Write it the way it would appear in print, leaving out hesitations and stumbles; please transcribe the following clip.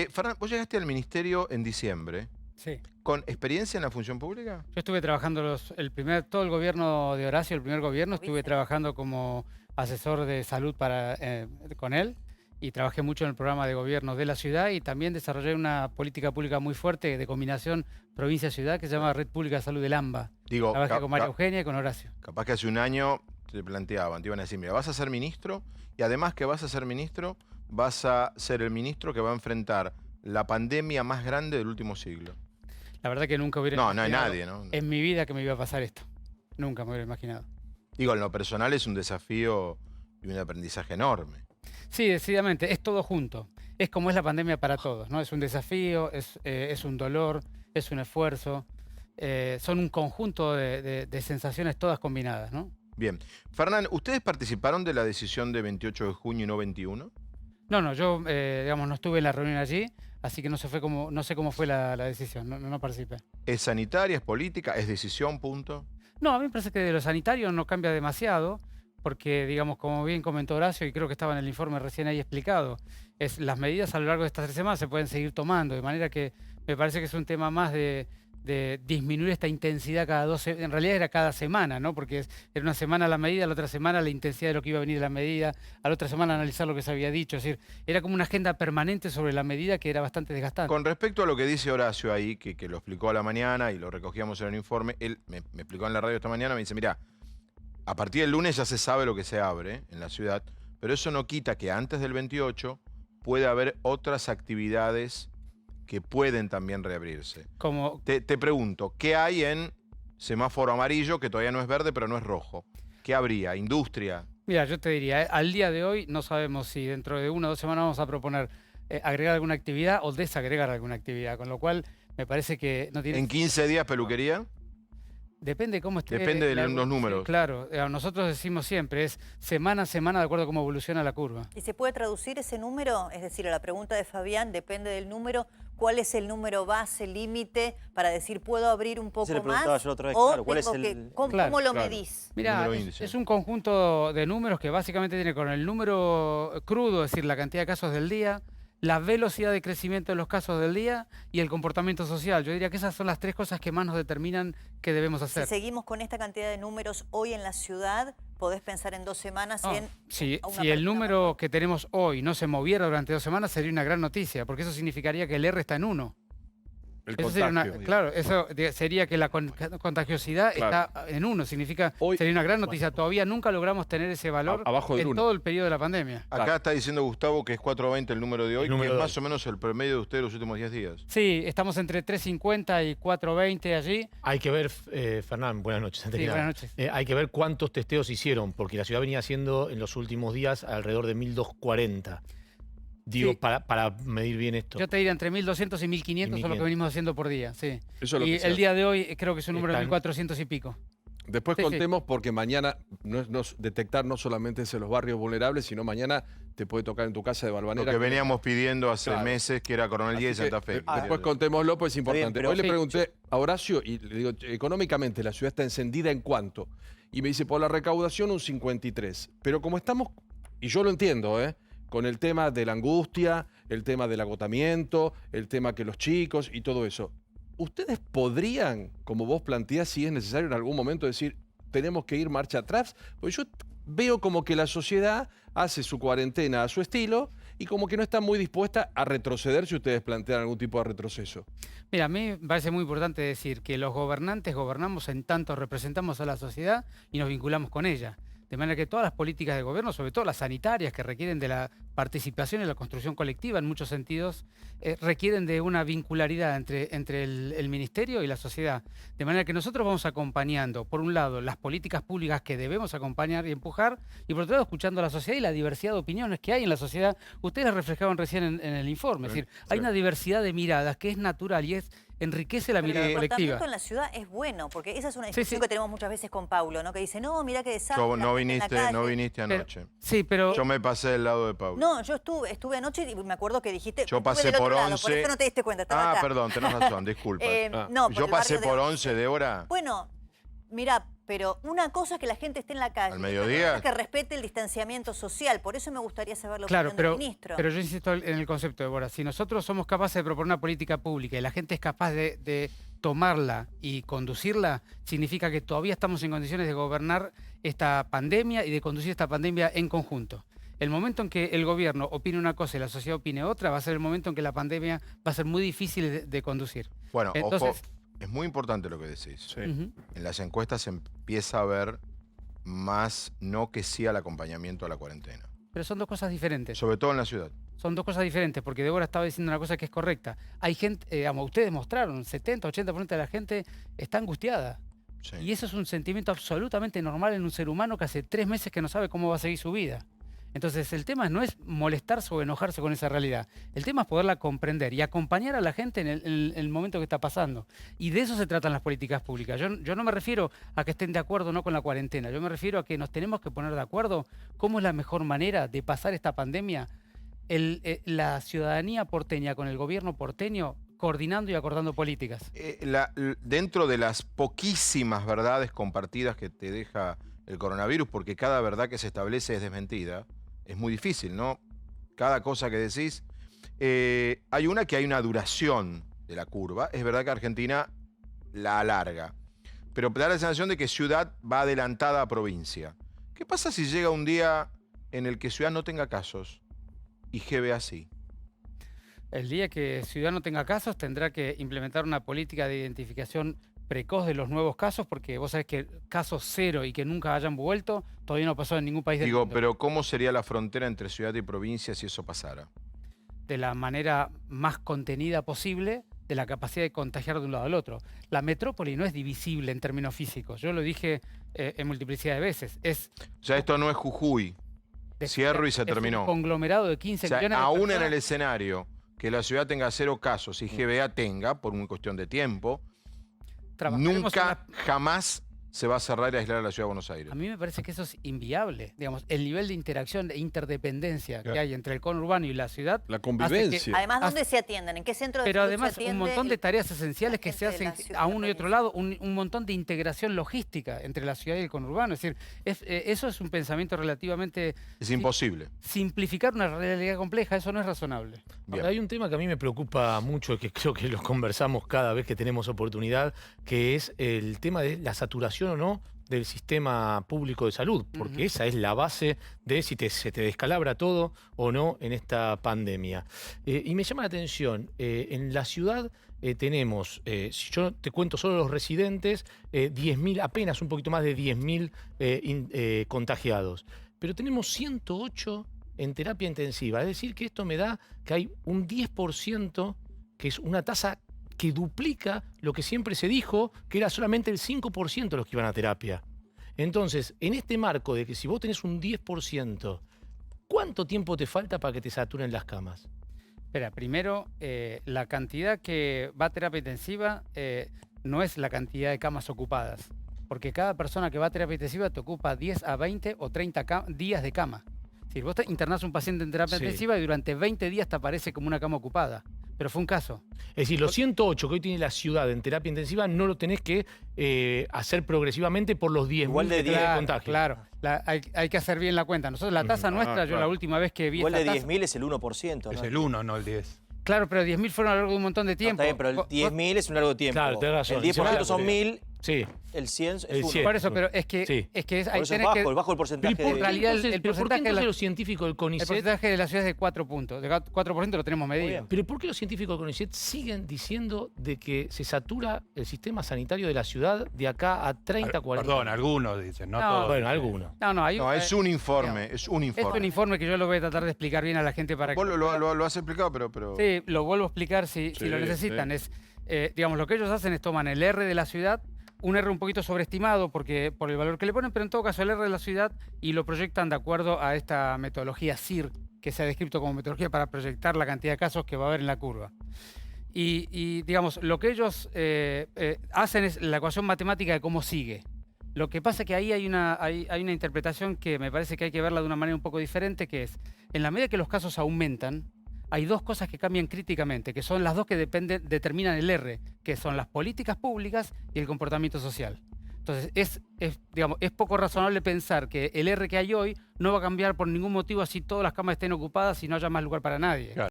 Fernán, vos llegaste al ministerio en diciembre. Sí. ¿Con experiencia en la función pública? Yo estuve trabajando todo el gobierno de Horacio, el primer gobierno, estuve trabajando como asesor de salud con él y trabajé mucho en el programa de gobierno de la ciudad y también desarrollé una política pública muy fuerte de combinación provincia-ciudad que se llama Red Pública de Salud del AMBA. Digo, Trabajé con María Eugenia y con Horacio. Capaz que hace un año te planteaban, te iban a decir, mira, vas a ser ministro y además que vas a ser ministro, vas a ser el ministro que va a enfrentar la pandemia más grande del último siglo. La verdad que nunca hubiera imaginado. No hay nadie, ¿no? En mi vida que me iba a pasar esto. Nunca me hubiera imaginado. Digo, en lo personal es un desafío y un aprendizaje enorme. Sí, decididamente, es todo junto. Es como es la pandemia para todos, ¿no? Es un desafío, es un dolor, es un esfuerzo. Son un conjunto de sensaciones todas combinadas, ¿no? Bien. Fernán, ¿ustedes participaron de la decisión de 28 de junio y no 21? No, yo digamos, no estuve en la reunión allí, así que no sé cómo fue la decisión, no participé. ¿Es sanitaria, es política, es decisión, punto? No, a mí me parece que de lo sanitario no cambia demasiado, porque, digamos, como bien comentó Horacio, y creo que estaba en el informe recién ahí explicado, las medidas a lo largo de estas 3 semanas se pueden seguir tomando, de manera que me parece que es un tema más de disminuir esta intensidad cada 12, en realidad era cada semana, ¿no? Porque era una semana la medida, la otra semana la intensidad de lo que iba a venir de la medida, a la otra semana analizar lo que se había dicho, es decir, era como una agenda permanente sobre la medida que era bastante desgastante. Con respecto a lo que dice Horacio ahí, que lo explicó a la mañana y lo recogíamos en el informe, él me explicó en la radio esta mañana, me dice, mira, a partir del lunes ya se sabe lo que se abre en la ciudad, pero eso no quita que antes del 28 puede haber otras actividades que pueden también reabrirse. Te pregunto, ¿qué hay en semáforo amarillo, que todavía no es verde, pero no es rojo? ¿Qué habría? ¿Industria? Mira, yo te diría, al día de hoy no sabemos si dentro de 1 o 2 semanas vamos a proponer agregar alguna actividad o desagregar alguna actividad, con lo cual me parece que no tiene... ¿En 15 días peluquería? Depende cómo esté. Depende de los números. Sí, claro, nosotros decimos siempre, es semana a semana de acuerdo a cómo evoluciona la curva. ¿Y se puede traducir ese número? Es decir, a la pregunta de Fabián, depende del número. ¿Cuál es el número base, límite, para decir puedo abrir un poco más? Yo otra vez, o claro, ¿cuál es ¿cómo lo medís? Mira, es un conjunto de números que básicamente tiene con el número crudo, es decir, la cantidad de casos del día, la velocidad de crecimiento de los casos del día y el comportamiento social. Yo diría que esas son las 3 cosas que más nos determinan qué debemos hacer. Si seguimos con esta cantidad de números hoy en la ciudad, ¿podés pensar en 2 semanas en... Si el número que tenemos hoy no se moviera durante 2 semanas, sería una gran noticia, porque eso significaría que el R está en 1. El eso contagio. Claro, eso sería que la contagiosidad está en 1. Significa, sería una gran noticia. Todavía nunca logramos tener ese valor en todo el periodo de la pandemia. Acá está diciendo Gustavo que es 420 el número de hoy, que es más o menos el promedio de ustedes los últimos 10 días. Sí, estamos entre 350 y 420 allí. Hay que ver, Fernán, buenas noches. Sí, buenas noches. Hay que ver cuántos testeos hicieron, porque la ciudad venía haciendo en los últimos días alrededor de 1240. Digo, para medir bien esto. Yo te diría entre 1.200 y 1.500 es lo que venimos haciendo por día, sí. Eso es lo y que el día de hoy creo que es un número de 1.400 y pico. Después contemos porque mañana detectar no solamente es en los barrios vulnerables, sino mañana te puede tocar en tu casa de Balvanera. Lo que veníamos pidiendo hace meses, que era Coronel Díaz y Santa Fe. Después contémoslo, pues es importante. Bien, hoy le pregunté a Horacio y le digo, económicamente la ciudad está encendida ¿en cuánto? Y me dice, por la recaudación un 53. Pero como estamos, y yo lo entiendo, con el tema de la angustia, el tema del agotamiento, el tema que los chicos y todo eso. ¿Ustedes podrían, como vos planteás, si es necesario en algún momento decir, tenemos que ir marcha atrás? Porque yo veo como que la sociedad hace su cuarentena a su estilo y como que no está muy dispuesta a retroceder si ustedes plantean algún tipo de retroceso. Mira, a mí me parece muy importante decir que los gobernantes gobernamos en tanto representamos a la sociedad y nos vinculamos con ella. De manera que todas las políticas de gobierno, sobre todo las sanitarias, que requieren de la participación y la construcción colectiva en muchos sentidos, requieren de una vincularidad entre el ministerio y la sociedad. De manera que nosotros vamos acompañando, por un lado, las políticas públicas que debemos acompañar y empujar, y por otro lado, escuchando a la sociedad y la diversidad de opiniones que hay en la sociedad. Ustedes las reflejaban recién en el informe. Es decir, hay una diversidad de miradas que es natural y enriquece la mirada colectiva. El comportamiento en la ciudad es bueno, porque esa es una discusión que tenemos muchas veces con Paulo, ¿no? Que dice, no, mira qué desastre. No viniste anoche. Pero yo me pasé del lado de Paulo. No, yo estuve anoche y me acuerdo que dijiste... Yo pasé por 11... por eso no te diste cuenta, estaba acá. Perdón, tenés razón, disculpa. No, yo pasé por 11 de hora. Bueno, mira, Pero una cosa es que la gente esté en la calle. Al otra mediodía. cosa es que respete el distanciamiento social. Por eso me gustaría saber la Claro, opinión del ministro. pero yo insisto en el concepto, Débora. Si nosotros somos capaces de proponer una política pública y la gente es capaz de tomarla y conducirla, significa que todavía estamos en condiciones de gobernar esta pandemia y de conducir esta pandemia en conjunto. El momento en que el gobierno opine una cosa y la sociedad opine otra, va a ser el momento en que la pandemia va a ser muy difícil de conducir. Bueno, Entonces, ojo, es muy importante lo que decís. Sí. Ujú. En las encuestas se empieza a ver más no que sí al acompañamiento a la cuarentena. Pero son dos cosas diferentes. Sobre todo en la ciudad. Son dos cosas diferentes, porque Débora estaba diciendo una cosa que es correcta. Hay gente, digamos, ustedes mostraron, 70, 80% de la gente está angustiada. Sí. Y eso es un sentimiento absolutamente normal en un ser humano que hace 3 meses que no sabe cómo va a seguir su vida. Entonces el tema no es molestarse o enojarse con esa realidad. El tema es poderla comprender y acompañar a la gente en el momento que está pasando. Y de eso se tratan las políticas públicas. Yo no me refiero a que estén de acuerdo o no con la cuarentena. Yo me refiero a que nos tenemos que poner de acuerdo cómo es la mejor manera de pasar esta pandemia. La ciudadanía porteña con el gobierno porteño coordinando y acordando políticas. Dentro de las poquísimas verdades compartidas que te deja el coronavirus, porque cada verdad que se establece es desmentida, es muy difícil, ¿no? Cada cosa que decís. Hay una duración de la curva. Es verdad que Argentina la alarga, pero da la sensación de que ciudad va adelantada a provincia. ¿Qué pasa si llega un día en el que ciudad no tenga casos y GB así? El día que Ciudad no tenga casos tendrá que implementar una política de identificación precoz de los nuevos casos, porque vos sabés que casos cero y que nunca hayan vuelto todavía no pasó en ningún país del Digo, mundo. pero ¿cómo sería la frontera entre ciudad y provincia si eso pasara? De la manera más contenida posible de la capacidad de contagiar de un lado al otro. La metrópoli no es divisible en términos físicos. Yo lo dije en multiplicidad de veces. O sea, esto no es Jujuy. Cierro y se es terminó. un conglomerado de 15 O sea, millones de aún en personas. el escenario que la ciudad tenga 0 casos y GBA tenga, por una cuestión de tiempo, Trabajaremos en nunca, jamás se va a cerrar y aislar a la ciudad de Buenos Aires. A mí me parece que eso es inviable. Digamos, el nivel de interacción e interdependencia Claro. que hay entre el conurbano y la ciudad. La convivencia. Además, ¿dónde se atienden? ¿En qué centro de Pero salud además se un atiende montón de tareas esenciales que se gente de hacen la ciudad a y la uno y otro provincia? lado, un montón de integración logística entre la ciudad y el conurbano. Es decir, eso es un pensamiento relativamente... Es imposible. Simplificar una realidad compleja, eso no es razonable. Bien. Ahora, hay un tema que a mí me preocupa mucho, que creo que lo conversamos cada vez que tenemos oportunidad, que es el tema de la saturación o no del sistema público de salud, porque Ujú. esa es la base de si se te descalabra todo o no en esta pandemia. Y me llama la atención, en la ciudad tenemos, si yo te cuento solo los residentes, 10.000, apenas un poquito más de 10.000 contagiados, pero tenemos 108 en terapia intensiva, es decir, que esto me da que hay un 10%, que es una tasa que duplica lo que siempre se dijo, que era solamente el 5% los que iban a terapia. Entonces, en este marco de que si vos tenés un 10%, ¿cuánto tiempo te falta para que te saturen las camas? Espera, primero, la cantidad que va a terapia intensiva no es la cantidad de camas ocupadas, porque cada persona que va a terapia intensiva te ocupa 10 a 20 o 30 días de cama. Si vos internás a un paciente en terapia Sí. intensiva y durante 20 días te aparece como una cama ocupada. Pero fue un caso. Es decir, los 108 que hoy tiene la ciudad en terapia intensiva no lo tenés que hacer progresivamente por los 10.000 Igual de que tenés 10, de contagio. Claro, hay que hacer bien la cuenta. Nosotros la tasa nuestra, yo la última vez que vi Igual esta de tasa... 10.000 es el 1%, Es ¿no? el 1, no el 10. Claro, pero 10.000 fueron a lo largo de un montón de No, tiempo. está bien, pero el Vos- 10.000 es un largo tiempo. Claro, tenés razón. El 10% son 1.000, Sí. el 100 es El 1. 100. Por Por eso, pero es que, Sí. es que ahí eso es tenés bajo, que... el bajo el Pero porcentaje ¿y por En qué de... realidad, entonces, el pero por qué porcentaje de entonces la- los científicos del El CONICET... porcentaje de la ciudad es de 4 puntos. De 4% lo tenemos medido. bien. Pero ¿por qué los científicos del CONICET siguen diciendo de que se satura el sistema sanitario de la ciudad de acá a 30, 40? Perdón, algunos dicen, no, No, todos. Bueno, algunos. No, hay No, es un informe, digamos, es un Es un informe. informe que yo lo voy a tratar de explicar bien a la gente para Vos que... lo has explicado, pero... Sí, lo vuelvo a explicar si Sí, lo necesitan. sí. Es, digamos, lo que ellos hacen es toman el R de la ciudad, un R un poquito sobreestimado por el valor que le ponen, pero en todo caso el R de la ciudad y lo proyectan de acuerdo a esta metodología CIR, que se ha descrito como metodología para proyectar la cantidad de casos que va a haber en la curva. Y digamos, lo que ellos hacen es la ecuación matemática de cómo sigue. Lo que pasa es que ahí hay una interpretación que me parece que hay que verla de una manera un poco diferente, que es, en la medida que los casos aumentan, hay dos cosas que cambian críticamente, que son las dos que determinan el R, que son las políticas públicas y el comportamiento social. Entonces, digamos, es poco razonable pensar que el R que hay hoy no va a cambiar por ningún motivo así todas las camas estén ocupadas y no haya más lugar para nadie. Claro.